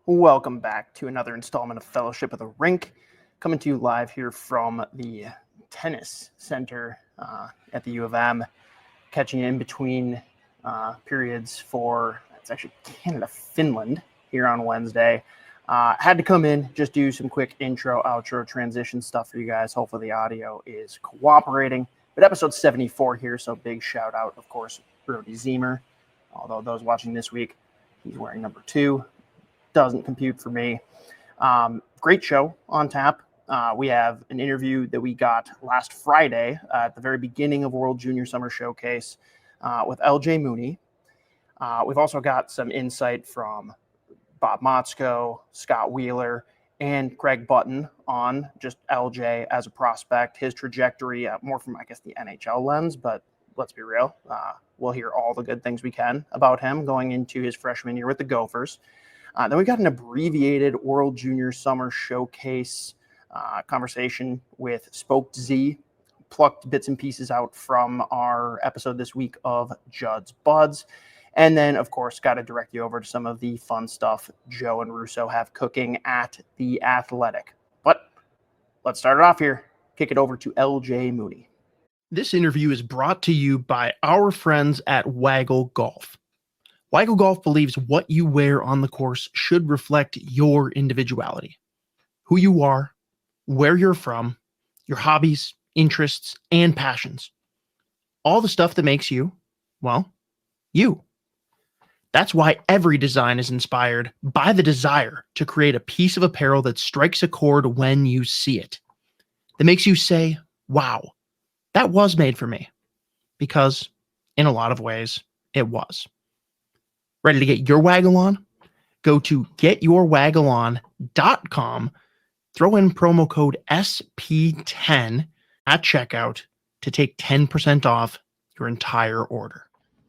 Welcome back to another installment of Fellowship of the Rink, coming to you live here from the tennis center at the U of M, catching in between periods for, it's actually Canada-Finland here on Wednesday. Had to come in, just do some quick intro, outro, transition stuff for you guys. Hopefully the audio is cooperating. But episode 74 here, so big shout out, of course, Brody Zemer. Although those watching this week, he's wearing number 2. Doesn't compute for me. Great show on tap. We have an interview that we got last Friday at the very beginning of World Junior Summer Showcase with LJ Mooney. We've also got some insight from Bob Motzko, Scott Wheeler, and Craig Button on just LJ as a prospect, his trajectory, more from, I guess, the NHL lens, but let's be real. We'll hear all the good things we can about him going into his freshman year with the Gophers. Then we got an abbreviated World Junior Summer Showcase conversation with Spoked Z, plucked bits and pieces out from our episode this week of Judd'z Budz. And then, of course, got to direct you over to some of the fun stuff Joe and Russo have cooking at The Athletic. But let's start it off here. Kick it over to LJ Mooney. This interview is brought to you by our friends at Waggle Golf. Waggle Golf believes what you wear on the course should reflect your individuality, who you are, where you're from, your hobbies, interests, and passions. All the stuff that makes you, well, you. That's why every design is inspired by the desire to create a piece of apparel that strikes a chord when you see it, that makes you say, wow, that was made for me. Because in a lot of ways, it was. Ready to get your waggle on? Go to getyourwaggleon.com, throw in promo code SP10 at checkout to take 10% off your entire order.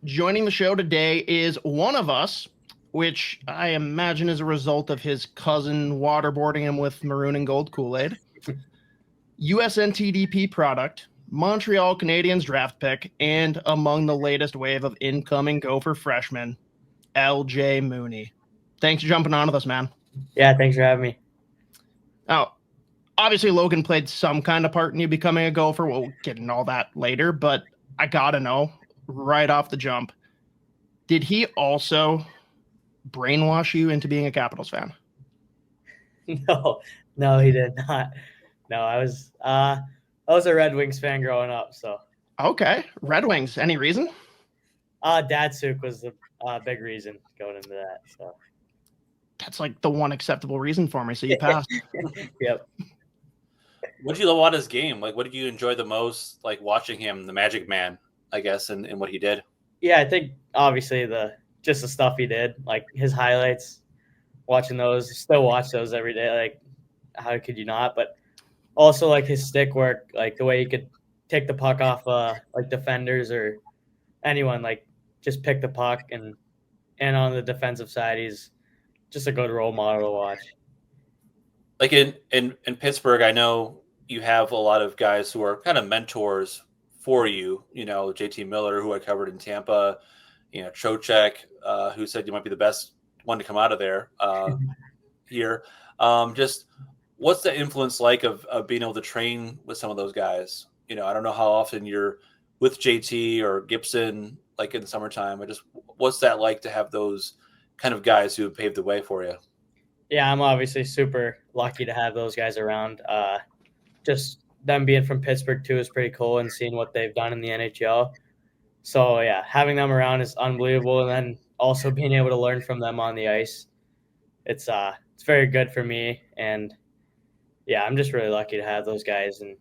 Joining the show today is one of us, which I imagine is a result of his cousin waterboarding him with maroon and gold Kool-Aid. USNTDP product, Montreal Canadiens draft pick, and among the latest wave of incoming Gopher freshmen, LJ Mooney. Thanks for jumping on with us, man. Yeah, thanks for having me. Now, obviously Logan played some kind of part in you becoming a Gopher. We'll get into all that later, but I gotta know, right off the jump, did he also brainwash you into being a Capitals fan? No, he did not. No, I was a Red Wings fan growing up, so. Okay, Red Wings. Any reason? Datsuk was the big reason going into that. So that's like the one acceptable reason for me. So you passed. Yep. What did you love about his game? Like, what did you enjoy the most? Like watching him, the Magic Man, I guess, and what he did. Yeah, I think obviously the stuff he did, like his highlights. Watching those, still watch those every day. Like, how could you not? But also like his stick work, like the way he could take the puck off like defenders or anyone, like just pick the puck and on the defensive side, he's just a good role model to watch. Like in Pittsburgh, I know you have a lot of guys who are kind of mentors for you. You know, JT Miller, who I covered in Tampa. You know, Trocheck, who said you might be the best one to come out of there here. Just what's the influence like of being able to train with some of those guys? You know, I don't know how often you're with JT or Gibson, like in the summertime. What's that like to have those kind of guys who have paved the way for you? Yeah, I'm obviously super lucky to have those guys around. Just them being from Pittsburgh too is pretty cool, and seeing what they've done in the NHL. So yeah, having them around is unbelievable, and then also being able to learn from them on the ice, it's very good for me. And yeah, I'm just really lucky to have those guys and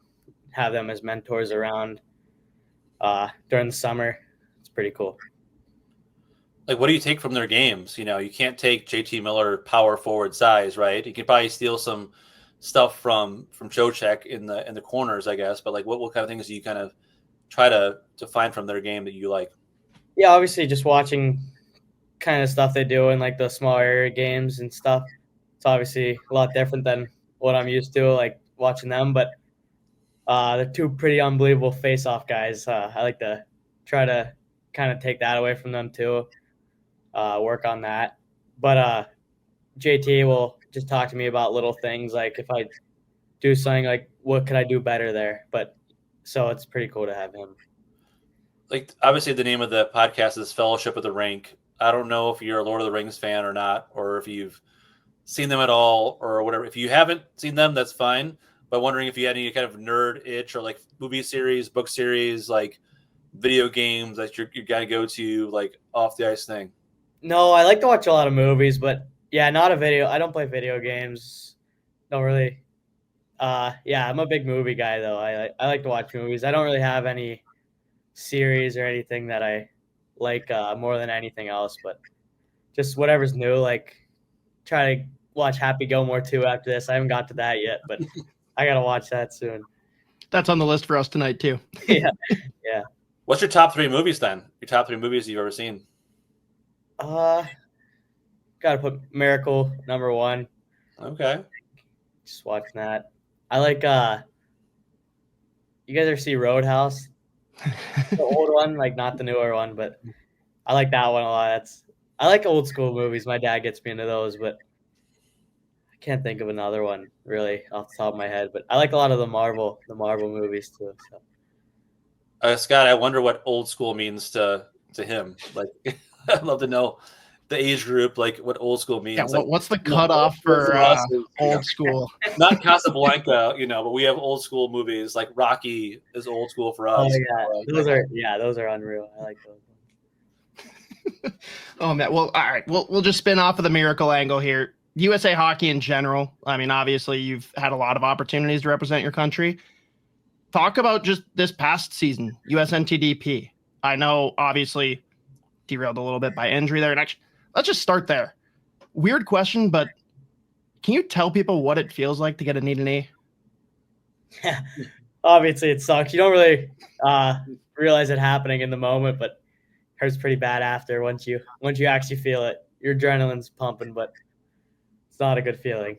have them as mentors around during the summer. It's pretty cool. Like, what do you take from their games? You know, you can't take JT Miller power forward size, right? You could probably steal some stuff from Trocheck in the corners, I guess. But like, what kind of things do you kind of try to find from their game that you like? Yeah, obviously just watching kind of stuff they do in like the small area games and stuff. It's obviously a lot different than what I'm used to, like watching them. But they're two pretty unbelievable face-off guys. I like to try to kind of take that away from them too. Work on that. But JT will just talk to me about little things, like if I do something, like what could I do better there. But so it's pretty cool to have him. Like, obviously the name of the podcast is Fellowship of the Rink. I don't know if you're a Lord of the Rings fan or not, or if you've seen them at all or whatever. If you haven't seen them, that's fine. But wondering if you had any kind of nerd itch or like movie series, book series, like video games that you got to go to, like off the ice thing. No, I like to watch a lot of movies, but yeah, not a video. I don't play video games. Don't really. Yeah, I'm a big movie guy though. I like to watch movies. I don't really have any series or anything that I like more than anything else, but just whatever's new. Like try to watch Happy Gilmore 2 after this. I haven't got to that yet, but I gotta watch that soon. That's on the list for us tonight too. Yeah. What's your top 3 movies then? Your top 3 movies you've ever seen? Gotta put Miracle number 1. Okay. Just watching that. I like you guys ever see Roadhouse? The old one, like not the newer one, but I like that one a lot. I like old school movies. My dad gets me into those, but I can't think of another one really off the top of my head. But I like a lot of the Marvel movies too. So. Scott, I wonder what old school means to him. Like, I'd love to know the age group, like what old school means. Yeah, like, what's the cutoff for old school? Not Casablanca, but we have old school movies like Rocky is old school for us. Oh yeah, those are unreal. I like those. Oh man, well, all right, we'll just spin off of the Miracle angle here. USA Hockey in general. I mean, obviously, you've had a lot of opportunities to represent your country. Talk about just this past season, USNTDP. I know, obviously, derailed a little bit by injury there. And actually, let's just start there. Weird question, but can you tell people what it feels like to get a knee-to-knee? Yeah, obviously it sucks. You don't really realize it happening in the moment, but it hurts pretty bad after once you actually feel it. Your adrenaline's pumping, but it's not a good feeling.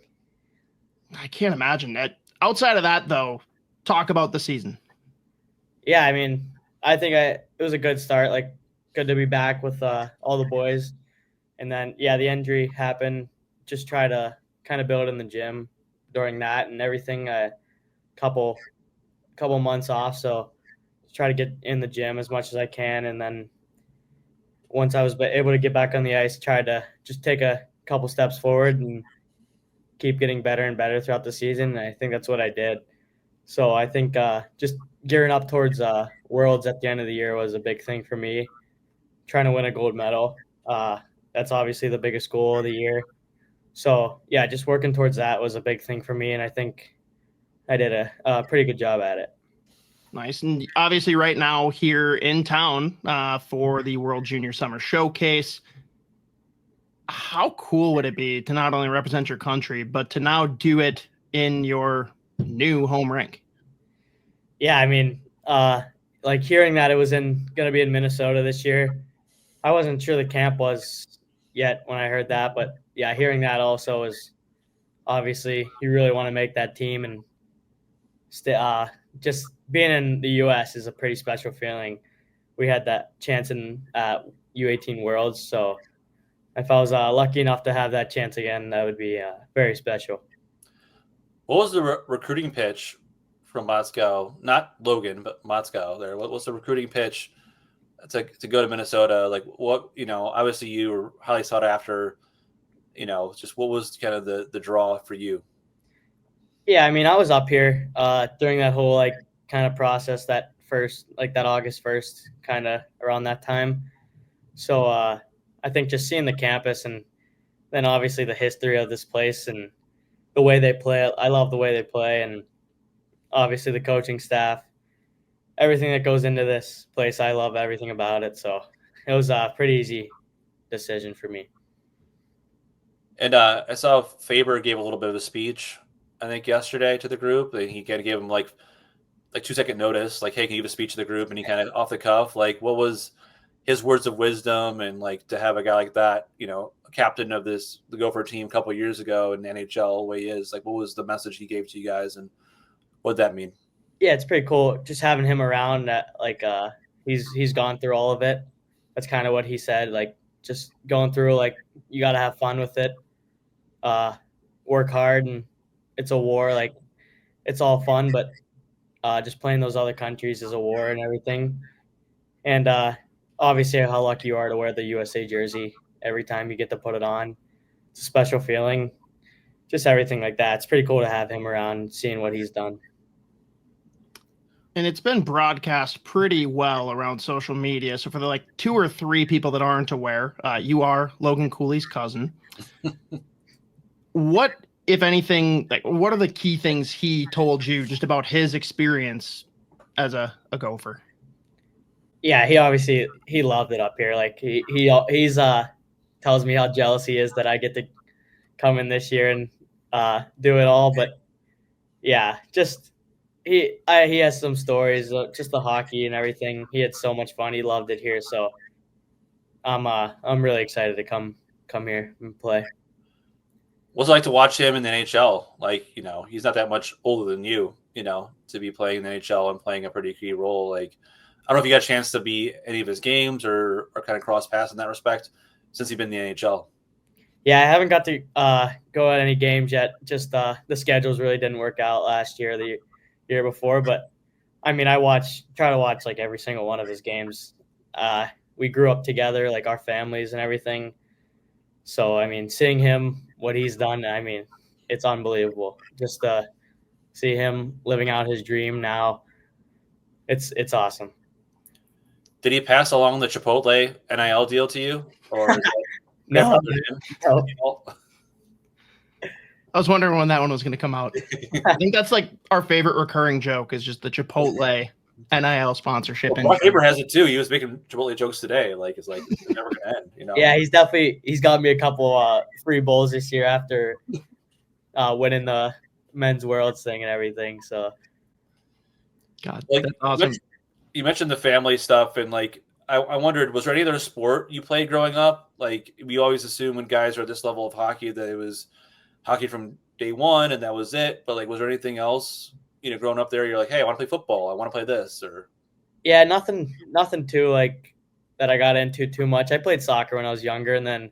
I can't imagine that. Outside of that, though, talk about the season. Yeah, I mean, I think it was a good start. Like, good to be back with all the boys. And then, yeah, the injury happened. Just try to kind of build in the gym during that and everything. Couple months off, so just try to get in the gym as much as I can. And then once I was able to get back on the ice, try to just take a couple steps forward and keep getting better and better throughout the season. And I think that's what I did. So I think just gearing up towards Worlds at the end of the year was a big thing for me, trying to win a gold medal. That's obviously the biggest goal of the year. So, yeah, just working towards that was a big thing for me, and I think I did a pretty good job at it. Nice. And obviously right now here in town for the World Junior Summer Showcase, how cool would it be to not only represent your country, but to now do it in your new home rink? Yeah, I mean, like hearing that it was going to be in Minnesota this year, I wasn't sure the camp was yet when I heard that, but yeah, hearing that also is obviously you really want to make that team, and just being in the U.S. is a pretty special feeling. We had that chance in U18 Worlds, so if I was lucky enough to have that chance again, that would be very special. What was the recruiting pitch from Motzko? Not Logan, but Motzko there. What was the recruiting pitch to go to Minnesota? Like, what, obviously you were highly sought after, just what was kind of the draw for you? Yeah, I mean, I was up here during that whole kind of process, that August 1st, kind of around that time. So I think just seeing the campus and then obviously the history of this place and the way they play, I love the way they play, and obviously the coaching staff, everything that goes into this place, I love everything about it. So it was a pretty easy decision for me. And I saw Faber gave a little bit of a speech, I think, yesterday to the group. He kind of gave him like 2-second notice, like, hey, can you give a speech to the group? And he kind of off the cuff, like, what was his words of wisdom? And like to have a guy like that, a captain of the Gopher team a couple of years ago in the NHL, the way he is, like, what was the message he gave to you guys, and what'd that mean? Yeah, it's pretty cool just having him around. He's gone through all of it. That's kind of what he said. Like, just going through, like, you got to have fun with it. work hard, and it's a war. Like, it's all fun, but just playing those other countries is a war and everything. And obviously how lucky you are to wear the USA jersey every time you get to put it on. It's a special feeling. Just everything like that. It's pretty cool to have him around, seeing what he's done. And it's been broadcast pretty well around social media. So for the 2 or 3 people that aren't aware, you are Logan Cooley's cousin. What, if anything, what are the key things he told you just about his experience as a Gopher? Yeah, he loved it up here. Like he's tells me how jealous he is that I get to come in this year and do it all. But yeah, just he has some stories, just the hockey and everything. He had so much fun. He loved it here. So I'm really excited to come here and play. What's it like to watch him in the NHL? Like, he's not that much older than you, to be playing in the NHL and playing a pretty key role. Like, I don't know if you got a chance to be any of his games or kind of cross paths in that respect since he's been in the NHL. Yeah, I haven't got to go at any games yet. Just the schedules really didn't work out last year, the year before. But I mean, I try to watch like every single one of his games. We grew up together, like our families and everything. So I mean, seeing him, what he's done, I mean, it's unbelievable. Just to see him living out his dream now, it's awesome. Did he pass along the Chipotle NIL deal to you, or is that No. I was wondering when that one was going to come out. I think that's like our favorite recurring joke is just the Chipotle NIL sponsorship. Well, my neighbor has it too. He was making Chipotle jokes today. Like, it's never going to end. Yeah, he's got me a couple free bowls this year after winning the men's worlds thing and everything. So, God, that's awesome. You mentioned the family stuff, and I wondered, was there any other sport you played growing up? Like, we always assume when guys are at this level of hockey that it was hockey from day one and that was it. But was there anything else, growing up there, you're like, hey, I want to play football, I want to play this, or? Yeah, nothing too that I got into too much. I played soccer when I was younger, and then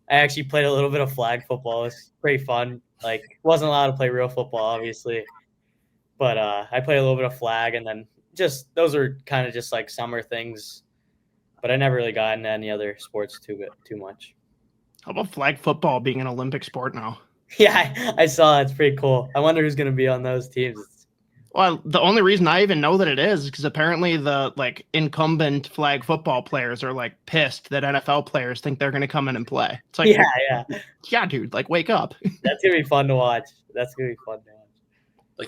I actually played a little bit of flag football. It was pretty fun. Wasn't allowed to play real football, obviously, but I played a little bit of flag, and then just those are kind of just summer things. But I never really got into any other sports too much. How about flag football being an Olympic sport now? Yeah, I saw it. It's pretty cool. I wonder who's going to be on those teams. Well, the only reason I even know that it is because apparently the incumbent flag football players are pissed that NFL players think they're going to come in and play. It's yeah, dude, wake up. That's going to be fun to watch.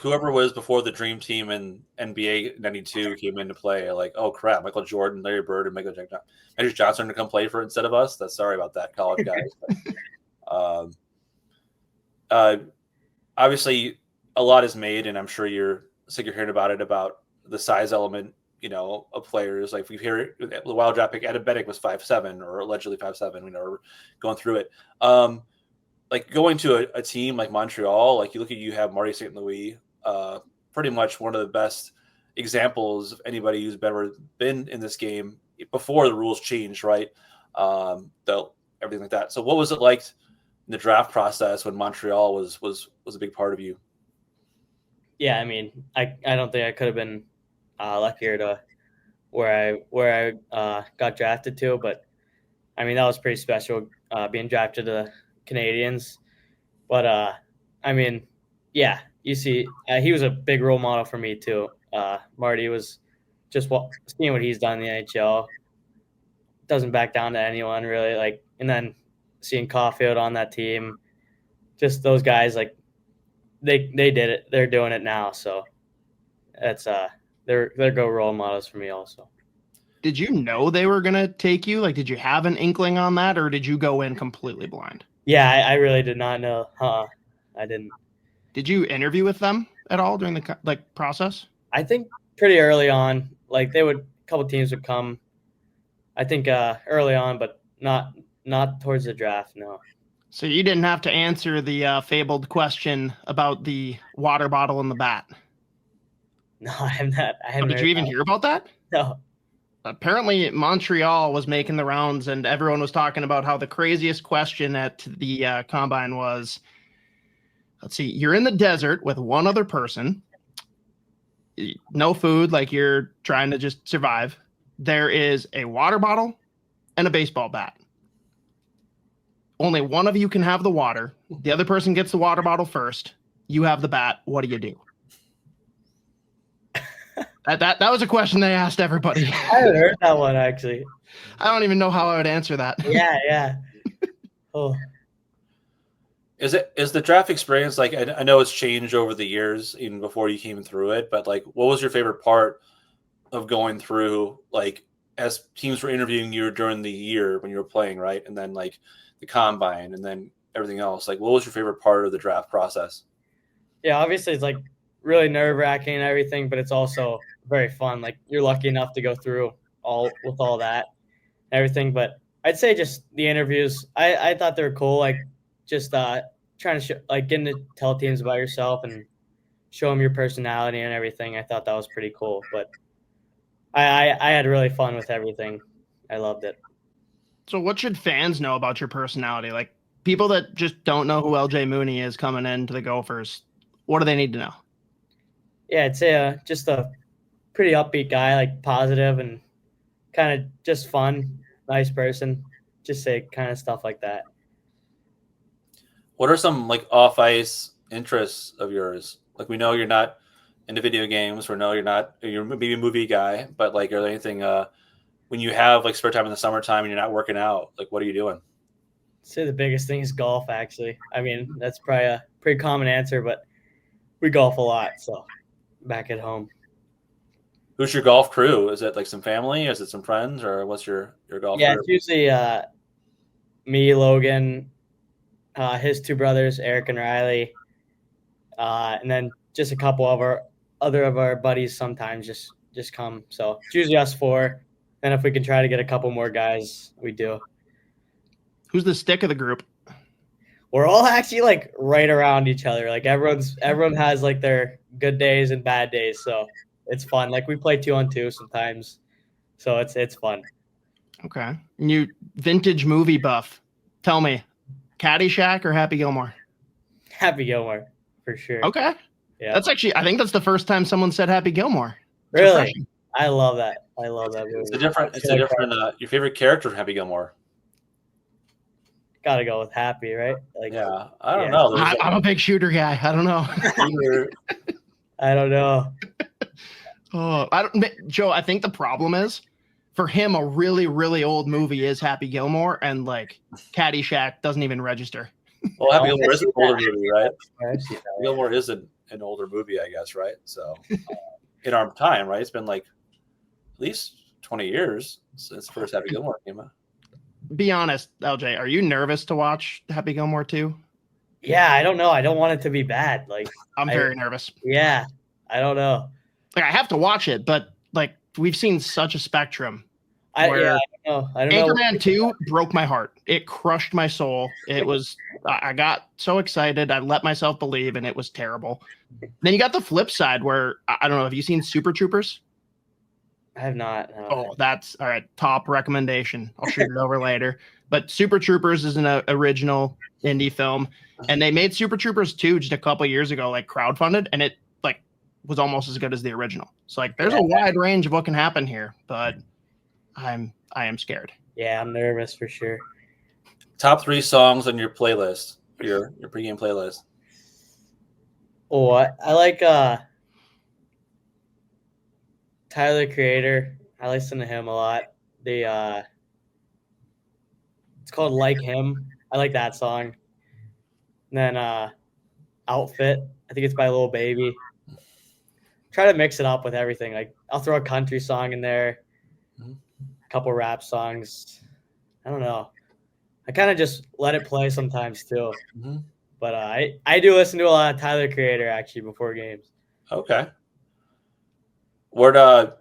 Whoever was before the Dream Team in NBA '92 came into play, oh crap, Michael Jordan, Larry Bird, and Magic Johnson are to come play for instead of us. That's sorry about that, college guys. Obviously, a lot is made, and I'm sure you're sick of hearing about it, about the size element, of players. Like we hear the wild draft pick, Adam Bennick was 5'7", or allegedly 5'7". We're going through it. Going to a team like Montreal, you have Marty St. Louis, pretty much one of the best examples of anybody who's ever been in this game before the rules changed, right? Everything like that. So what was it like in the draft process when Montreal was a big part of you? Yeah, I mean, I don't think I could have been luckier to where I got drafted to, but I mean, that was pretty special being drafted to the Canadiens. But I mean, yeah, you see, he was a big role model for me too. Marty was just seeing what he's done in the NHL. Doesn't back down to anyone really. And then seeing Caulfield on that team, just those guys, they did it. They're doing it now. So that's they're go role models for me also. Did you know they were gonna take you? Did you have an inkling on that, or did you go in completely blind? Yeah, I really did not know. I didn't. Did you interview with them at all during the process? I think pretty early on. A couple teams would come. I think early on, but not towards the draft. No. So you didn't have to answer the fabled question about the water bottle and the bat. No, I have not. Did you even hear about that? No. apparently Montreal was making the rounds, and everyone was talking about how the craziest question at the combine was, let's see, you're in the desert with one other person, no food, like you're trying to just survive. There is a water bottle and a baseball bat. Only one of you can have the water. The other person gets the water bottle first. You have the bat. What do you do? That was a question they asked everybody. I haven't heard that one, actually. I don't even know how I would answer that. Yeah. Oh. Is the draft experience, like, I know it's changed over the years, even before you came through it, but like, what was your favorite part of going through, like, as teams were interviewing you during the year when you were playing, right? And then like the combine and then everything else, like, what was your favorite part of the draft process? Yeah, obviously it's like really nerve-wracking and everything, but it's also very fun. Like, you're lucky enough to go through all that and everything. But I'd say just the interviews, I thought they were cool. Like, just trying to getting to tell teams about yourself and show them your personality and everything. I thought that was pretty cool. But I had really fun with everything. I loved it. So what should fans know about your personality? Like, people that just don't know who LJ Mooney is coming into the Gophers, what do they need to know? Yeah, I'd say just a pretty upbeat guy, like positive and kind of just fun, nice person. Just say kind of stuff like that. What are some like off ice interests of yours? Like, we know you're not into video games, or no, you're maybe a movie guy, but like, are there anything when you have like spare time in the summertime and you're not working out, like, what are you doing? I'd say the biggest thing is golf, actually. I mean, that's probably a pretty common answer, but we golf a lot, so back at home. Who's your golf crew? Is it like some family? Is it some friends, or what's your golf Yeah, crew? it's usually me, Logan, his two brothers, Eric and Riley, and then just a couple of our buddies sometimes just come. So it's usually us four. And if we can try to get a couple more guys, we do. Who's the stick of the group? We're all actually like right around each other. Like, everyone has like their good days and bad days. So it's fun. Like, we play 2-on-2 sometimes. So it's fun. Okay. You vintage movie buff. Tell me, Caddyshack or Happy Gilmore? Happy Gilmore, for sure. Okay. Yeah. That's actually, I think that's the first time someone said Happy Gilmore. It's Really? refreshing. I love that. I love that movie. It's a different your favorite character from Happy Gilmore? Gotta go with Happy, right? Like, Yeah, I don't know. I'm a big shooter guy. I don't know. I don't know. Joe, I think the problem is, for him, a really, really old movie is Happy Gilmore, and like Caddyshack doesn't even register. Well, Happy Gilmore is an older movie, right? I've seen that. Happy Gilmore is an older movie, I guess, right? So in our time, right? It's been like at least 20 years since the first Happy Gilmore came out. Be honest, LJ, are you nervous to watch Happy Gilmore 2? Yeah, I don't know. I don't want it to be bad. Like, I'm very nervous. Yeah, I don't know. Like, I have to watch it, but like, we've seen such a spectrum. I don't know. Anchorman 2 broke my heart. It crushed my soul. It was, I got so excited. I let myself believe, and it was terrible. Then you got the flip side where, I don't know, have you seen Super Troopers? I have not. No. Oh, that's all right. Top recommendation. I'll shoot it over later. But Super Troopers is an original indie film, and they made Super Troopers 2 just a couple of years ago, like crowdfunded, and it like was almost as good as the original. So like, there's a wide range of what can happen here, but I am scared. Yeah, I'm nervous for sure. Top 3 songs on your playlist, your pregame playlist. Oh, I like Tyler, the Creator. I listen to him a lot. It's called Like Him. I like that song. And then Outfit. I think it's by Lil Baby. Try to mix it up with everything. Like, I'll throw a country song in there, a couple rap songs. I don't know. I kind of just let it play sometimes too. Mm-hmm. But I do listen to a lot of Tyler, the Creator, actually, before games. Okay. Look at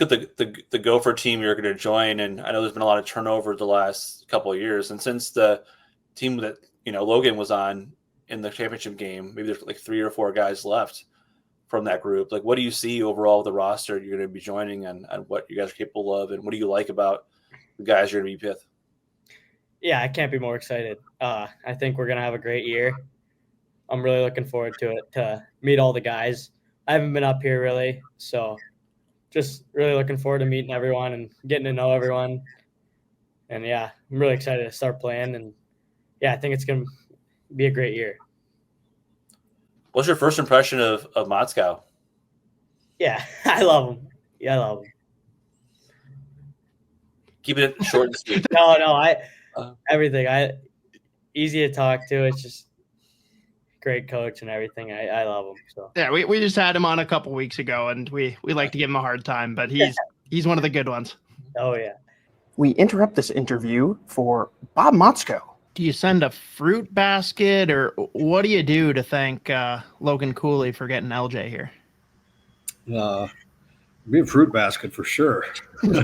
the Gopher team you're going to join, and I know there's been a lot of turnover the last couple of years. And since the team that Logan was on in the championship game, maybe there's like 3 or 4 guys left from that group? Like, what do you see overall with the roster you're going to be joining, and what you guys are capable of, and what do you like about the guys you're going to be with? Yeah, I can't be more excited. I think we're going to have a great year. I'm really looking forward to it, to meet all the guys. I haven't been up here really, so just really looking forward to meeting everyone and getting to know everyone. And yeah, I'm really excited to start playing. And yeah, I think it's going to be a great year. What's your first impression of Motzko? Yeah, I love him. Yeah, I love him. Keeping it short and sweet. No, everything. Easy to talk to. It's just great coach and everything. I love him. So Yeah, we just had him on a couple weeks ago, and we like to give him a hard time, but he's one of the good ones. Oh yeah. We interrupt this interview for Bob Motzko. Do you send a fruit basket, or what do you do to thank Logan Cooley for getting LJ here? Be a fruit basket for sure. And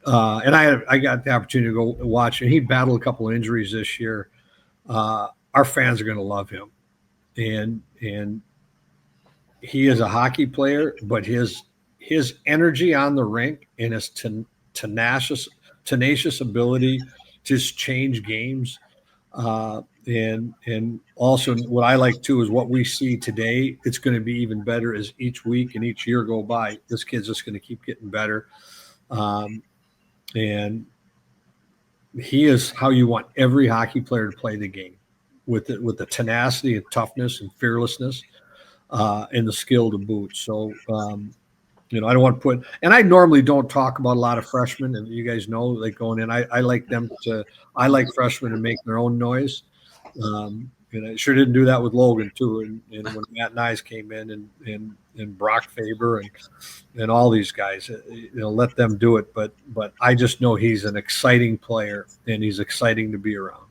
I got the opportunity to go watch, and he battled a couple of injuries this year. Our fans are going to love him, and he is a hockey player, but his energy on the rink and his tenacious ability to change games. And also what I like too is what we see today. It's going to be even better as each week and each year go by. This kid's just going to keep getting better. And he is how you want every hockey player to play the game, with the tenacity and toughness and fearlessness, and the skill to boot. So, I don't want to put, and I normally don't talk about a lot of freshmen, and you guys know, like going in, I like freshmen to make their own noise. And I sure didn't do that with Logan too. And when Matt Nyes came in and Brock Faber and all these guys, let them do it. But I just know he's an exciting player, and he's exciting to be around.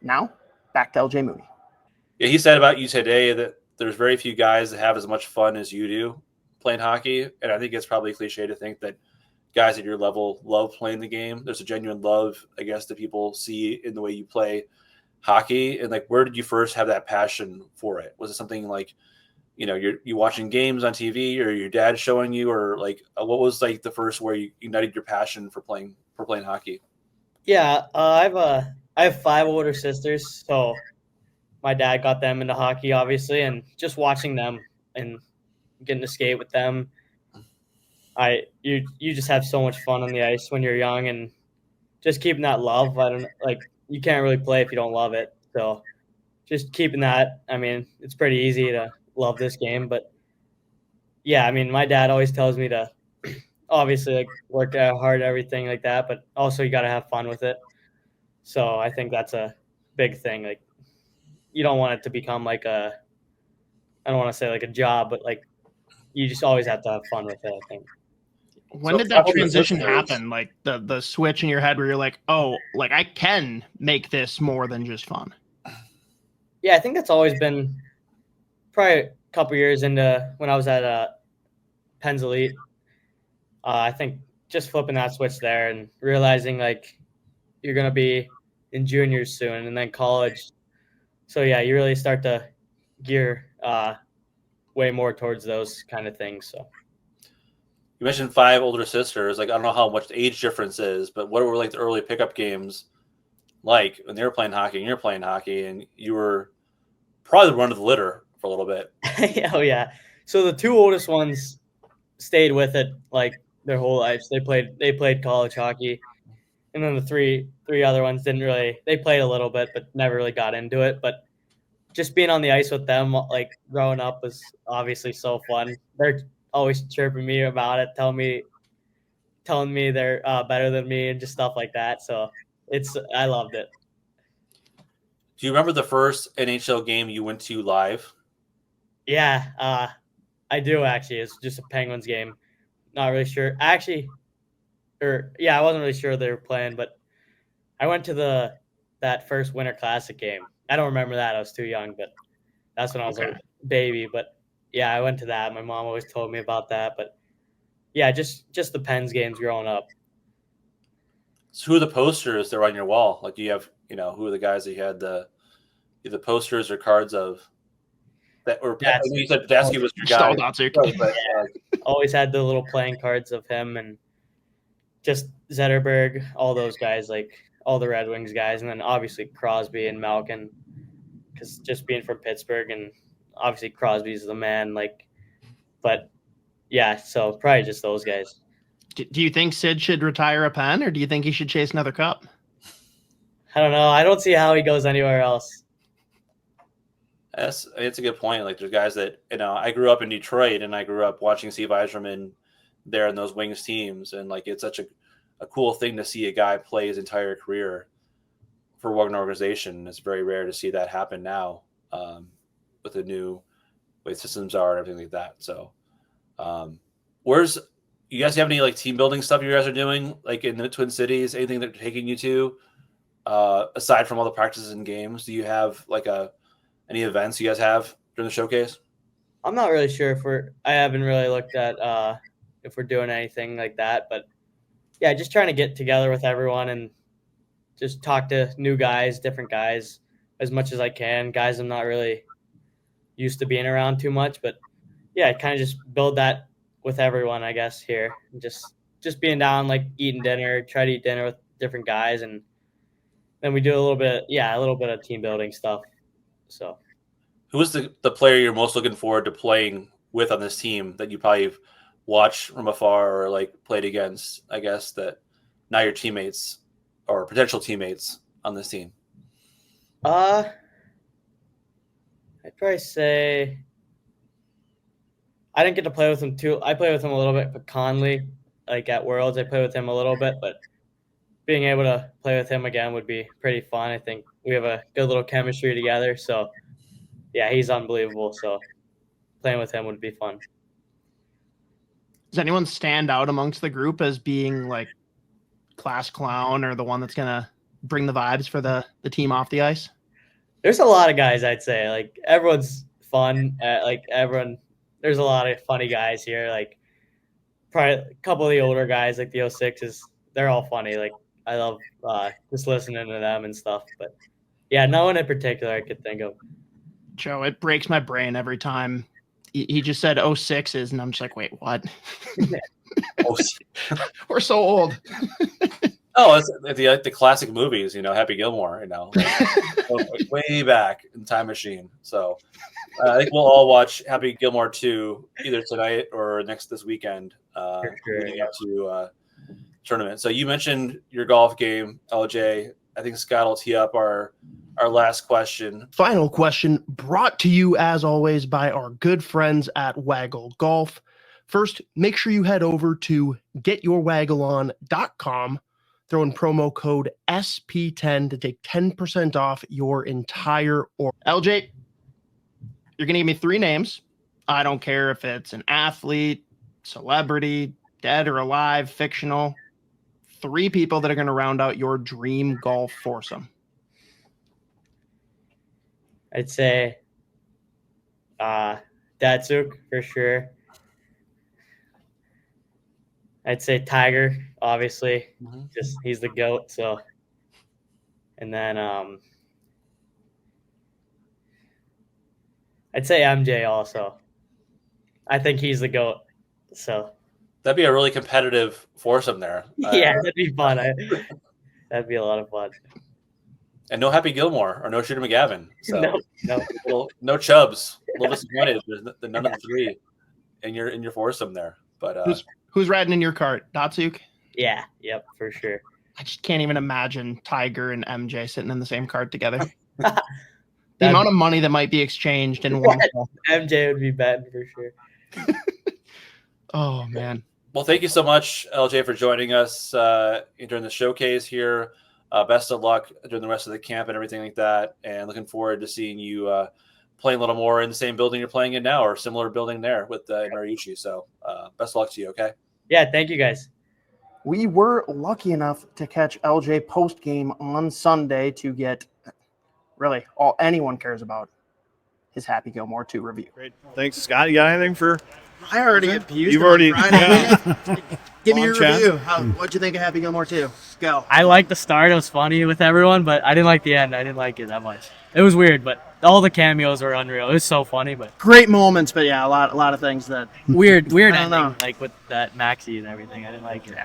Now, back to LJ Mooney. Yeah, he said about you today that there's very few guys that have as much fun as you do playing hockey. And I think it's probably cliche to think that guys at your level love playing the game. There's a genuine love, I guess, that people see in the way you play hockey. And like, where did you first have that passion for it? Was it something like, you watching games on TV, or your dad showing you, or like, what was like the first where you ignited your passion for playing hockey? Yeah, I have 5 older sisters, so my dad got them into hockey, obviously, and just watching them and getting to skate with them, you just have so much fun on the ice when you're young, and just keeping that love. You can't really play if you don't love it, so just keeping that. I mean, it's pretty easy to love this game, but yeah, I mean, my dad always tells me to obviously like work hard, everything like that, but also you got to have fun with it. So I think that's a big thing. Like, you don't want it to become like I don't want to say like a job, but like you just always have to have fun with it, I think. When did that transition happen? Like the switch in your head where you're like, oh, like I can make this more than just fun. Yeah, I think that's always been probably a couple years into when I was at Penn's Elite. I think just flipping that switch there and realizing like you're going to be in juniors soon and then college. So yeah, you really start to gear way more towards those kind of things. So you mentioned 5 older sisters. Like, I don't know how much the age difference is, but what were like the early pickup games like when they were playing hockey and you're playing hockey, and you were probably the run of the litter for a little bit? Oh yeah. So the 2 oldest ones stayed with it like their whole lives. They played college hockey, and then the three other ones didn't really. They played a little bit, but never really got into it. But just being on the ice with them, like growing up, was obviously so fun. They're always chirping me about it, telling me they're better than me and just stuff like that. So I loved it. Do you remember the first NHL game you went to live? Yeah, I do actually. It's just a Penguins game. Not really sure. Actually, I wasn't really sure they were playing, but I went to that first Winter Classic game. I don't remember that. I was too young, but that's when I was a baby. But yeah, I went to that. My mom always told me about that. But yeah, just the Pens games growing up. So who are the posters that are on your wall? Like, do you have, who are the guys that you had the posters or cards of? That or Yes. I mean, you said Dasky was your guy. Still Datsuk. Right, but, Always had the little playing cards of him and just Zetterberg, all those guys, like all the Red Wings guys, and then obviously Crosby and Malkin, because just being from Pittsburgh and obviously Crosby's the man. Like, but yeah, so probably just those guys. Do you think Sid should retire a pen, or do you think he should chase another cup? I don't know. I don't see how he goes anywhere else. it's a good point. Like there's guys that I grew up in Detroit, and I grew up watching Steve Yzerman there in those Wings teams, and like it's such a cool thing to see a guy play his entire career for one organization. It's very rare to see that happen now with the new way systems are and everything like that. So, you guys have any like team building stuff you guys are doing like in the Twin Cities? Anything that they're taking you to aside from all the practices and games? Do you have like any events you guys have during the showcase? I'm not really sure I haven't really looked at if we're doing anything like that, but yeah, just trying to get together with everyone and just talk to new guys, different guys as much as I can. Guys I'm not really used to being around too much, but yeah, kind of just build that with everyone, I guess, here. And just being down, like eating dinner, try to eat dinner with different guys, and then we do a little bit of team building stuff. So who is the player you're most looking forward to playing with on this team that you probably watch from afar or like played against, I guess, that now your teammates or potential teammates on this team? I'd probably say I didn't get to play with him too. I played with him a little bit, but Conley, like at Worlds, I played with him a little bit, but being able to play with him again would be pretty fun. I think we have a good little chemistry together. So yeah, he's unbelievable. So playing with him would be fun. Does anyone stand out amongst the group as being like class clown or the one that's going to bring the vibes for the team off the ice? There's a lot of guys, I'd say. Like everyone's fun. There's a lot of funny guys here. Like probably a couple of the older guys, like the 06s, they're all funny. Like I love just listening to them and stuff. But yeah, no one in particular I could think of. Joe, it breaks my brain every time. He just said 06s, and I'm just like, wait, what? We're so old. Oh, it's the classic movies, Happy Gilmore, like way back in Time Machine. So I think we'll all watch Happy Gilmore 2 either tonight or this weekend leading up to tournament. So you mentioned your golf game, LJ. I think Scott will tee up our last question. Final question brought to you, as always, by our good friends at Waggle Golf. First, make sure you head over to getyourwaggleon.com. Throw in promo code SP10 to take 10% off your entire order. LJ, you're going to give me 3 names. I don't care if it's an athlete, celebrity, dead or alive, fictional. 3 people that are going to round out your dream golf foursome. I'd say Datsuk for sure. I'd say Tiger, obviously. Just he's the GOAT. So, and then I'd say MJ also. I think he's the GOAT. So that'd be a really competitive foursome there. Yeah, that'd be fun. That'd be a lot of fun. And no Happy Gilmore or no Shooter McGavin. So no Chubbs. A little disappointed. There's none of the 3 in your foursome there. But who's riding in your cart? Datsuk? Yeah, yep, for sure. I just can't even imagine Tiger and MJ sitting in the same cart together. The amount of money that might be exchanged in one. MJ would be bad for sure. Oh, man. Well, thank you so much, LJ, for joining us during the showcase here. Best of luck during the rest of the camp and everything like that. And looking forward to seeing you playing a little more in the same building you're playing in now or similar building there with Mariucci. So best of luck to you, okay? Yeah, thank you, guys. We were lucky enough to catch LJ post-game on Sunday to get really all anyone cares about, his Happy Gilmore 2 review. Great. Thanks, Scott. You got anything for I already abused You've him on already- Friday. Give me your Long chat. review. What'd you think of Happy Gilmore 2? Go. I liked the start. It was funny with everyone, but I didn't like the end. I didn't like it that much. It was weird, but all the cameos were unreal. It was so funny, but Great moments, but yeah, a lot of things that weird I don't ending, know. like with that Maxi and everything. I didn't like it.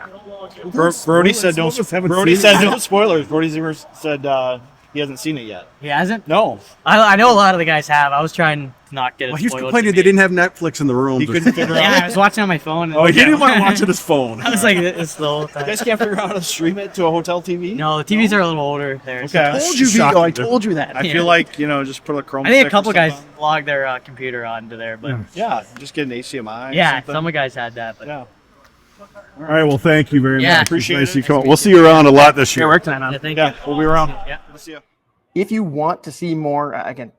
Brody said no. Brody said no spoilers. Brody Zimmer said he hasn't seen it yet. He hasn't? No, I know a lot of the guys have. I was trying to not get it Well, he was spoiled. complaining to they me. didn't have Netflix in the room. he couldn't figure Yeah, I out. was watching on my phone. Oh, he didn't want to watch it on his phone. I was like, this the whole You time. guys can't figure out how to stream it to a hotel TV. No, the TVs are a little older there. Okay. I told you, Shocking. Vigo. I told you that. I feel like just put a Chrome. I think a stick or couple guys something logged their computer onto there, but on. Yeah, just get an HDMI. or yeah, something. some guys had that. But Yeah. All right, well, thank you very Yeah. much. Appreciate Nice it. to come. We'll see you around a lot this Great year. work tonight, man. yeah, thank Yeah, you. we'll be around. Yeah. We'll see you. If you want to see more, again,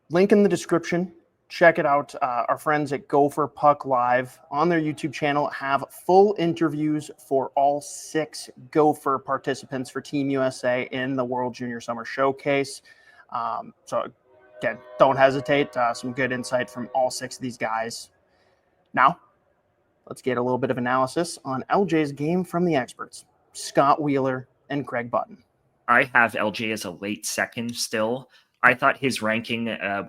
link in the description. Check it out. Our friends at Gopher Puck Live on their YouTube channel have full interviews for all 6 Gopher participants for Team USA in the World Junior Summer Showcase. So, again, don't hesitate. Some good insight from all 6 of these guys. Now, let's get a little bit of analysis on LJ's game from the experts, Scott Wheeler and Craig Button. I have LJ as a late second still. I thought his ranking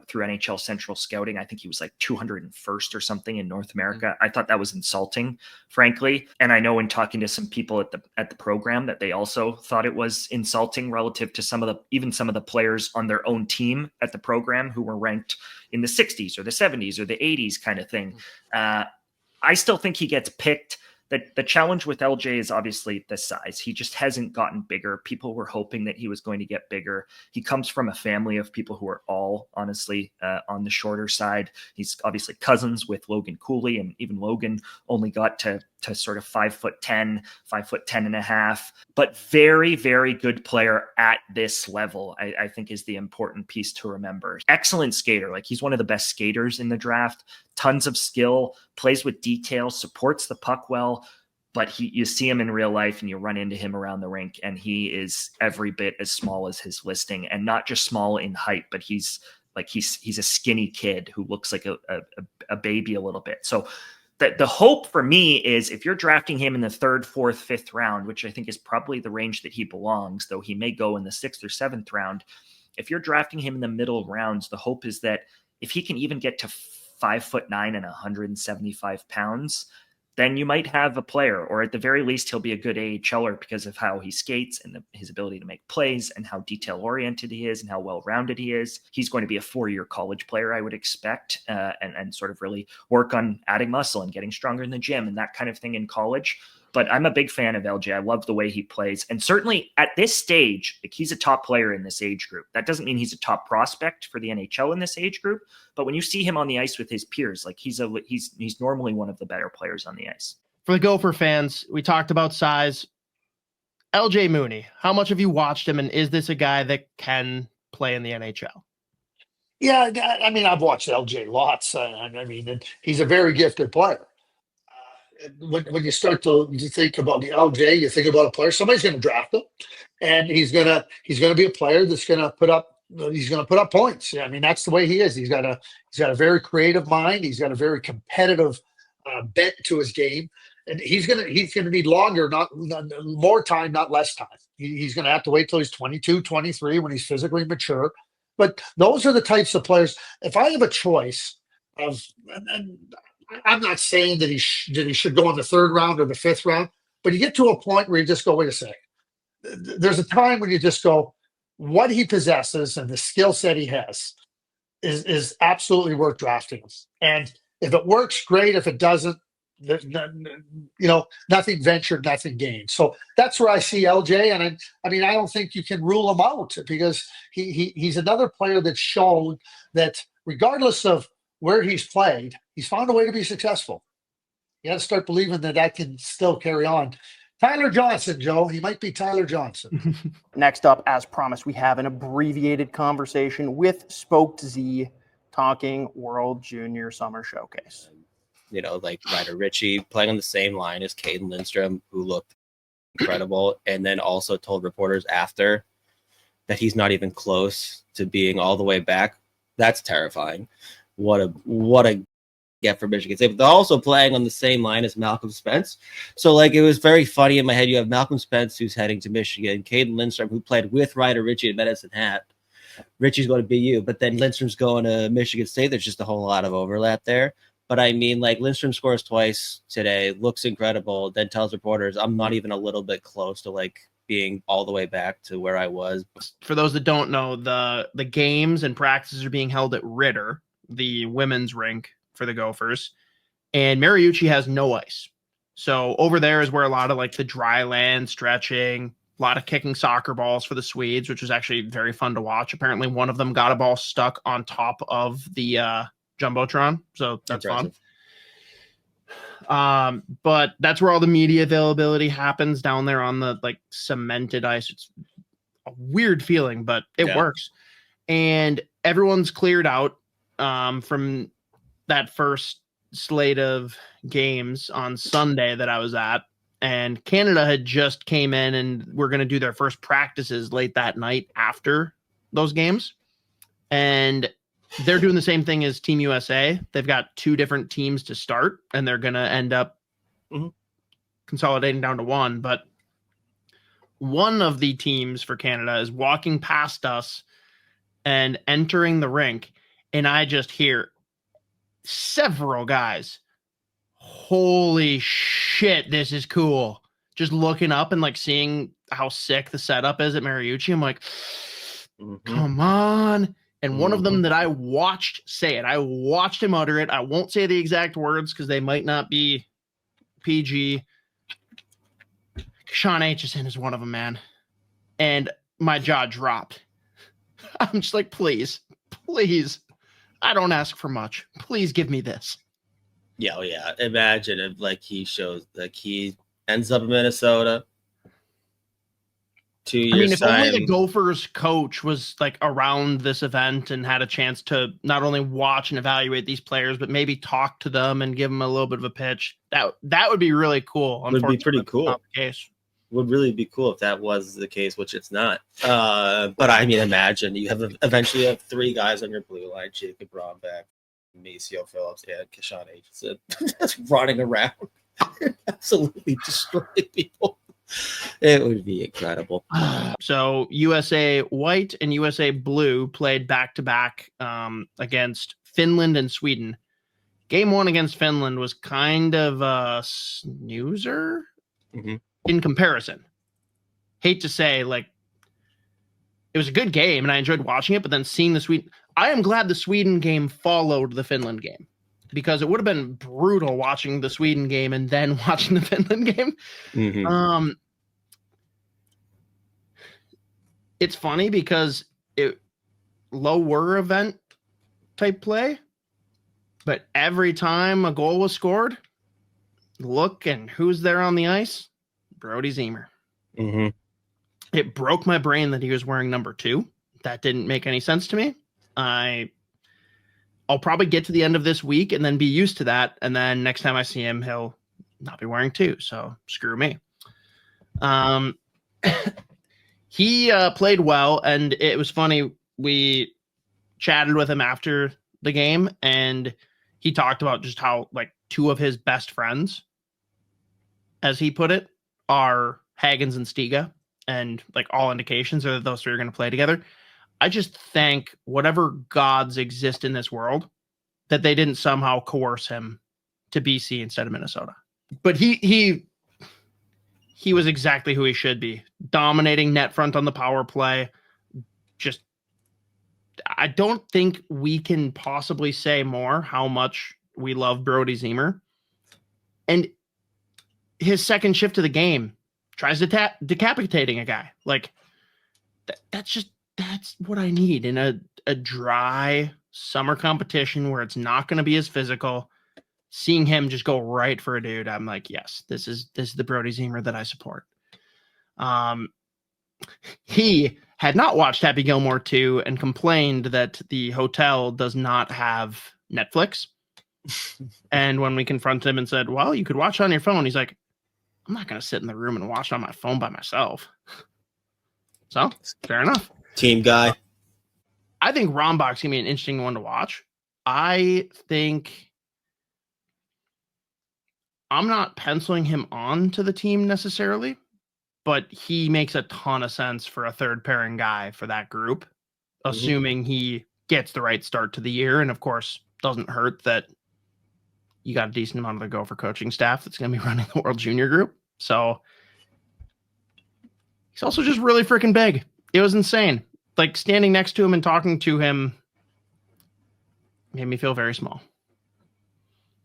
through NHL Central Scouting, I think he was like 201st or something in North America. I thought that was insulting, frankly. And I know in talking to some people at the program that they also thought it was insulting relative to some of the players on their own team at the program who were ranked in the 60s or the 70s or the 80s kind of thing. I still think he gets picked. The challenge with LJ is obviously the size. He just hasn't gotten bigger. People were hoping that he was going to get bigger. He comes from a family of people who are all honestly on the shorter side. He's obviously cousins with Logan Cooley, and even Logan only got to sort of 5'10", 5'10 and a half, but very, very good player at this level, I think is the important piece to remember. Excellent skater. Like, he's one of the best skaters in the draft, tons of skill, plays with detail, supports the puck well, but you see him in real life and you run into him around the rink and he is every bit as small as his listing, and not just small in height, but he's a skinny kid who looks like a baby a little bit. So the hope for me is if you're drafting him in the 3rd, 4th, 5th round, which I think is probably the range that he belongs, though he may go in the 6th or 7th round. If you're drafting him in the middle rounds, the hope is that if he can even get to 5'9" and 175 pounds, then you might have a player, or at the very least, he'll be a good AHLer because of how he skates and his ability to make plays and how detail-oriented he is and how well-rounded he is. He's going to be a 4-year college player, I would expect, and sort of really work on adding muscle and getting stronger in the gym and that kind of thing in college. But I'm a big fan of LJ. I love the way he plays. And certainly at this stage, like, he's a top player in this age group. That doesn't mean he's a top prospect for the NHL in this age group. But when you see him on the ice with his peers, like, he's normally one of the better players on the ice. For the Gopher fans, we talked about size. LJ Mooney, how much have you watched him, and is this a guy that can play in the NHL? Yeah, I mean, I've watched LJ lots. I mean, and he's a very gifted player. When you start to think about the LJ, you think about a player. Somebody's going to draft him, and he's gonna be a player that's going to put up. He's going to put up points. I mean, that's the way he is. He's got a very creative mind. He's got a very competitive bent to his game, and he's gonna need longer, not more time, not less time. He's going to have to wait till he's 22, 23 when he's physically mature. But those are the types of players. If I have a choice of, and I'm not saying that he should go in the 3rd round or the 5th round, but you get to a point where you just go, wait a second. There's a time when you just go, what he possesses and the skill set he has is absolutely worth drafting him. And if it works, great. If it doesn't, nothing ventured, nothing gained. So that's where I see LJ. And I mean, I don't think you can rule him out because he's another player that's shown that regardless of where he's played, he's found a way to be successful. You got to start believing that can still carry on. Tyler Johnson, Joe. He might be Tyler Johnson. Next up, as promised, we have an abbreviated conversation with Spoked Z talking World Junior Summer Showcase. Like Ryder Ritchie playing on the same line as Caden Lindstrom, who looked incredible, and then also told reporters after that he's not even close to being all the way back. That's terrifying. What a get for Michigan State, but they're also playing on the same line as Malcolm Spence. So like it was very funny in my head. You have Malcolm Spence who's heading to Michigan, Caden Lindstrom who played with Ryder Ritchie at Medicine Hat. Richie's going to BU, but then Lindstrom's going to Michigan State. There's just a whole lot of overlap there. But I mean, like Lindstrom scores twice today, looks incredible, then tells reporters, I'm not even a little bit close to like being all the way back to where I was. For those that don't know, the games and practices are being held at Ritter, the women's rink for the Gophers, and Mariucci has no ice. So over there is where a lot of like the dry land stretching, a lot of kicking soccer balls for the Swedes, which was actually very fun to watch. Apparently one of them got a ball stuck on top of the Jumbotron, so that's Impressive. fun. But that's where all the media availability happens, down there on the like cemented ice. It's a weird feeling, but it works. And everyone's cleared out from that first slate of games on Sunday that I was at, and Canada had just came in and we're going to do their first practices late that night after those games. And they're doing the same thing as Team USA. They've got 2 different teams to start, and they're going to end up consolidating down to 1. But one of the teams for Canada is walking past us and entering the rink, and I just hear several guys, holy shit, this is cool. Just looking up and like seeing how sick the setup is at Mariucci. I'm like, come on. And one of them that I watched say it, I watched him utter it. I won't say the exact words because they might not be PG. Sean Aitchison is one of them, man. And my jaw dropped. I'm just like, please. I don't ask for much. Please give me this. Yeah, imagine if like he shows like he ends up in Minnesota. 2 years. I mean, if time. only the Gophers coach was like around this event and had a chance to not only watch and evaluate these players, but maybe talk to them and give them a little bit of a pitch. That would be really cool. Would be pretty cool. Not the case. Would really be cool if that was the case, which it's not. But I mean, imagine you have eventually have 3 guys on your blue line: Jacob Bromback, Maceo Phillips, and Keshawn Aitchison just running around, absolutely destroying people. It would be incredible. So USA White and USA Blue played back-to-back against Finland and Sweden. Game 1 against Finland was kind of a snoozer in comparison. Hate to say, like, it was a good game and I enjoyed watching it, but then seeing the Sweden, I am glad the Sweden game followed the Finland game, because it would have been brutal watching the Sweden game and then watching the Finland game. It's funny because it lower event type play, but every time a goal was scored, look and who's there on the ice? Brody Zemer. It broke my brain that he was wearing number 2. That didn't make any sense to me. I'll probably get to the end of this week and then be used to that. And then next time I see him, he'll not be wearing 2. So screw me. He played well, and it was funny. We chatted with him after the game, and he talked about just how like 2 of his best friends, as he put it, are Hagens and Stiga, and like all indications are that those 3 are going to play together. I just thank whatever gods exist in this world that they didn't somehow coerce him to BC instead of Minnesota. But he was exactly who he should be, dominating net front on the power play. Just, I don't think we can possibly say more how much we love Brody Zemer. And his second shift of the game tries to decapitating a guy. Like, that's what I need in a dry summer competition where it's not going to be as physical. Seeing him just go right for a dude, I'm like, yes, this is the Brody Zemer that I support. He had not watched Happy Gilmore 2 and complained that the hotel does not have Netflix. And when we confronted him and said, well, you could watch on your phone, he's like, I'm not going to sit in the room and watch on my phone by myself. So, fair enough. Team guy. I think Rombach's going to be an interesting one to watch. I think I'm not penciling him on to the team necessarily, but he makes a ton of sense for a third pairing guy for that group, assuming he gets the right start to the year. And of course, doesn't hurt that you got a decent amount of the Gopher coaching staff that's going to be running the World Junior group. So he's also just really freaking big. It was insane. Like standing next to him and talking to him made me feel very small.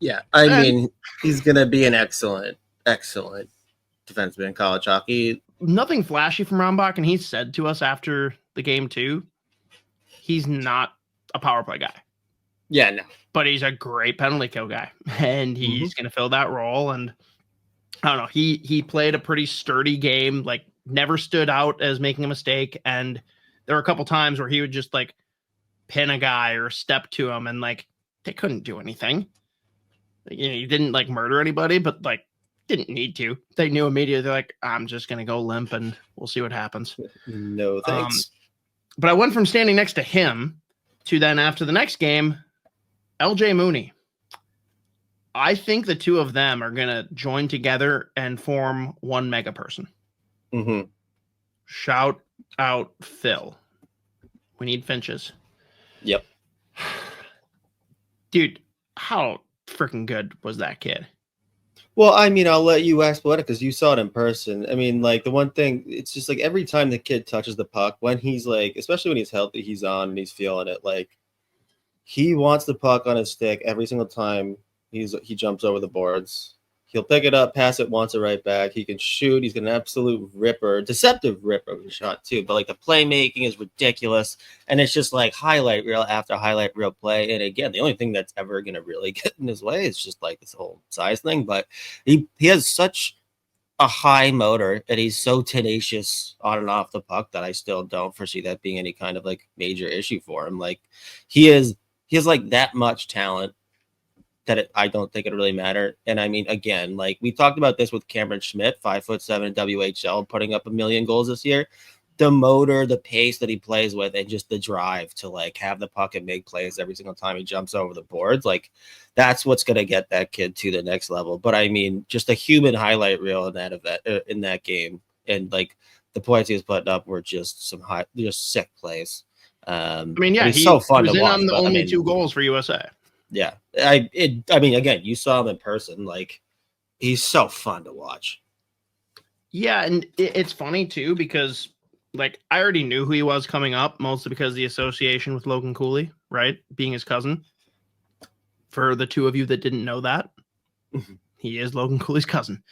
Yeah, I mean, he's going to be an excellent defenseman in college hockey. Nothing flashy from Rambach, and he said to us after the game too, he's not a power play guy. Yeah, no. But he's a great penalty kill guy, and he's going to fill that role. And I don't know, he played a pretty sturdy game, like never stood out as making a mistake. And there were a couple times where he would just like pin a guy or step to him, and like they couldn't do anything. You know, he didn't like murder anybody, but like didn't need to. They knew immediately. They're like, I'm just going to go limp and we'll see what happens. No thanks. But I went from standing next to him to then after the next game, LJ Mooney. I think the two of them are going to join together and form one mega person. Shout out Phil. We need Finches. Yep. Dude, how freaking good was that kid? Well, I mean, I'll let you ask what because you saw it in person. I mean, like the one thing, it's just like every time the kid touches the puck, when he's like, especially when he's healthy, he's on and he's feeling it. Like he wants the puck on his stick every single time he jumps over the boards. He'll pick it up, pass it, wants it right back. He can shoot. He's got an absolute ripper, deceptive ripper of a shot too. But like the playmaking is ridiculous, and it's just like highlight reel after highlight reel play. And again, the only thing that's ever going to really get in his way is just like this whole size thing. But he has such a high motor, and he's so tenacious on and off the puck that I still don't foresee that being any kind of like major issue for him. Like he has like that much talent that I don't think it really matter. And I mean, again, like we talked about this with Cameron Schmidt, 5'7" WHL, putting up 1 million goals this year. The motor, the pace that he plays with, and just the drive to like have the puck and make plays every single time he jumps over the boards, like that's what's going to get that kid to the next level. But I mean, just a human highlight reel in that game, and like the points he was putting up were just just sick plays. I mean, yeah, he's so fun was to in watch. on the only 2 goals for USA. Yeah, I mean, again, you saw him in person. Like, he's so fun to watch. Yeah, and it's funny too because, like, I already knew who he was coming up, mostly because of the association with Logan Cooley, right, being his cousin. For the two of you that didn't know that, he is Logan Cooley's cousin.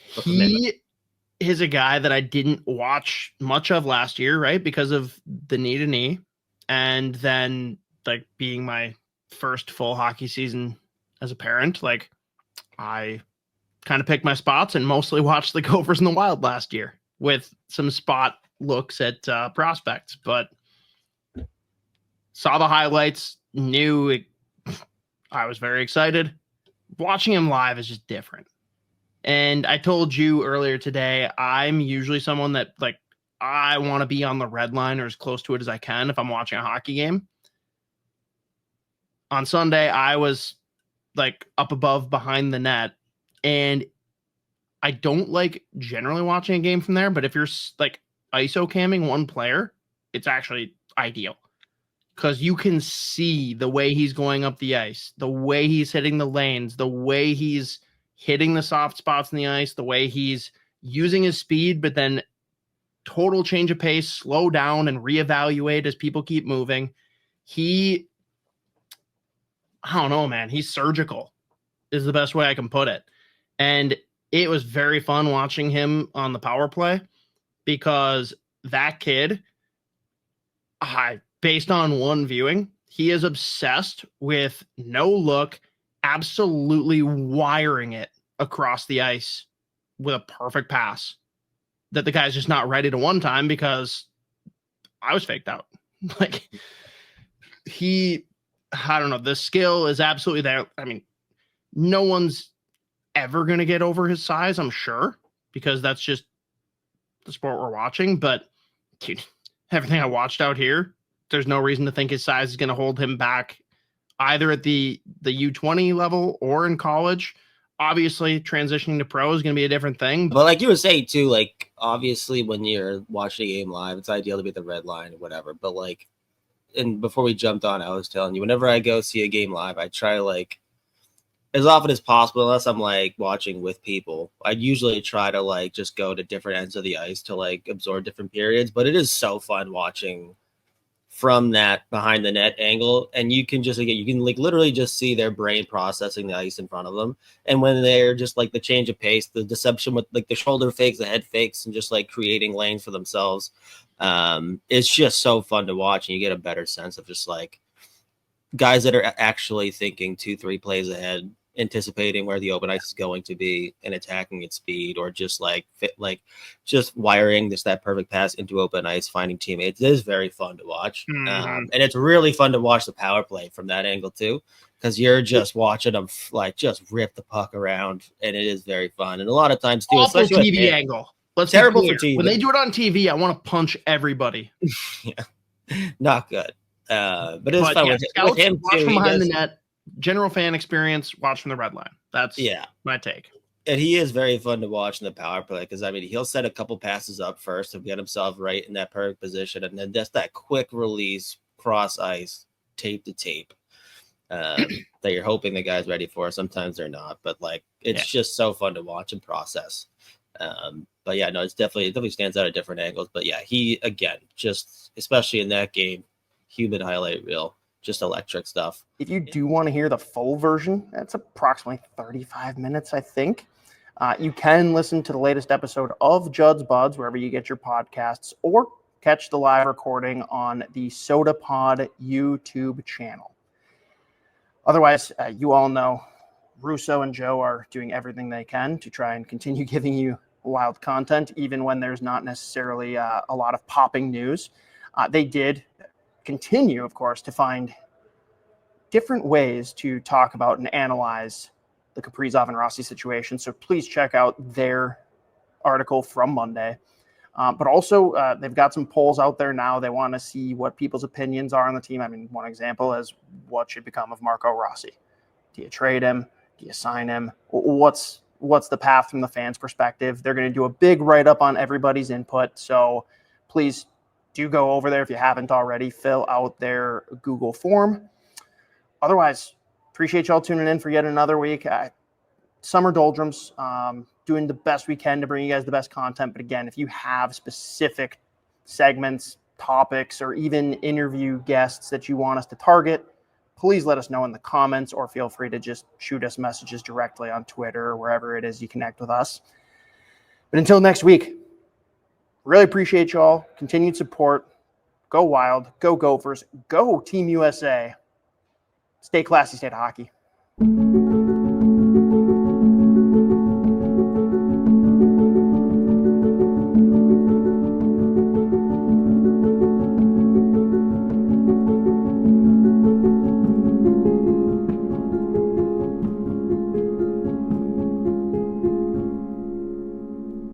He is a guy that I didn't watch much of last year, right, because of the knee to knee, and then like being my first full hockey season as a parent, like I kind of picked my spots and mostly watched the Gophers and the Wild last year with some spot looks at prospects, but saw the highlights, knew I was very excited. Watching him live is just different. And I told you earlier today, I'm usually someone that like, I want to be on the red line or as close to it as I can if I'm watching a hockey game. On Sunday, I was like up above behind the net, and I don't like generally watching a game from there, but if you're like ISO camming one player, it's actually ideal because you can see the way he's going up the ice, the way he's hitting the lanes, the way he's hitting the soft spots in the ice, the way he's using his speed, but then total change of pace, slow down and reevaluate as people keep moving. I don't know, man. He's surgical is the best way I can put it. And it was very fun watching him on the power play because that kid, based on one viewing, he is obsessed with no look, absolutely wiring it across the ice with a perfect pass that the guy's just not ready to one time because I was faked out. Like I don't know. The skill is absolutely there. I mean, no one's ever going to get over his size, I'm sure, because that's just the sport we're watching. But dude, everything I watched out here, there's no reason to think his size is going to hold him back either at the U20 level or in college. Obviously, transitioning to pro is going to be a different thing. But like you were saying too, like obviously when you're watching a game live, it's ideal to be at the red line or whatever. But like, and before we jumped on, I was telling you, whenever I go see a game live, I try like as often as possible, unless I'm like watching with people, I usually try to like just go to different ends of the ice to like absorb different periods. But it is so fun watching from that behind the net angle, and you can just you can like literally just see their brain processing the ice in front of them. And when they're just like the change of pace, the deception with like the shoulder fakes, the head fakes, and just like creating lanes for themselves, it's just so fun to watch, and you get a better sense of just like guys that are actually thinking 2-3 plays ahead, anticipating where the open ice is going to be and attacking its speed, or just like just wiring just that perfect pass into open ice, finding teammates. It is very fun to watch. And it's really fun to watch the power play from that angle too, because you're just watching them like just rip the puck around, and it is very fun. And a lot of times too, Awful especially TV angle. Let's terrible be for clear. TV. When they do it on TV, I want to punch everybody. Not good. But it's fun with scouts, him watch too. from He behind does- the net. General fan experience, watch from the red line. That's Yeah. my take. And he is very fun to watch in the power play, because I mean he'll set a couple passes up first to get himself right in that perfect position, and then just that quick release cross ice, tape to tape, that you're hoping the guy's ready for. Sometimes they're not, but like it's just so fun to watch and process. But yeah, no, it definitely stands out at different angles. But yeah, he again, just especially in that game, human highlight reel. Just electric stuff. If you do want to hear the full version, that's approximately 35 minutes, I think. You can listen to the latest episode of Judd'z Budz wherever you get your podcasts, or catch the live recording on the SOTA POD YouTube channel. Otherwise, you all know Russo and Joe are doing everything they can to try and continue giving you wild content, even when there's not necessarily a lot of popping news. They did continue, of course, to find different ways to talk about and analyze the Kaprizov and Rossi situation. So please check out their article from Monday. But also, they've got some polls out there now. They want to see what people's opinions are on the team. I mean, one example is what should become of Marco Rossi. Do you trade him? Do you sign him? What's the path from the fans' perspective? They're going to do a big write-up on everybody's input. So please do go over there if you haven't already. Fill out their Google form. Otherwise, appreciate y'all tuning in for yet another week. Summer doldrums, doing the best we can to bring you guys the best content. But again, if you have specific segments, topics, or even interview guests that you want us to target, please let us know in the comments, or feel free to just shoot us messages directly on Twitter or wherever it is you connect with us. But until next week, really appreciate y'all. Continued support. Go Wild. Go Gophers. Go Team USA. Stay classy, stay hockey.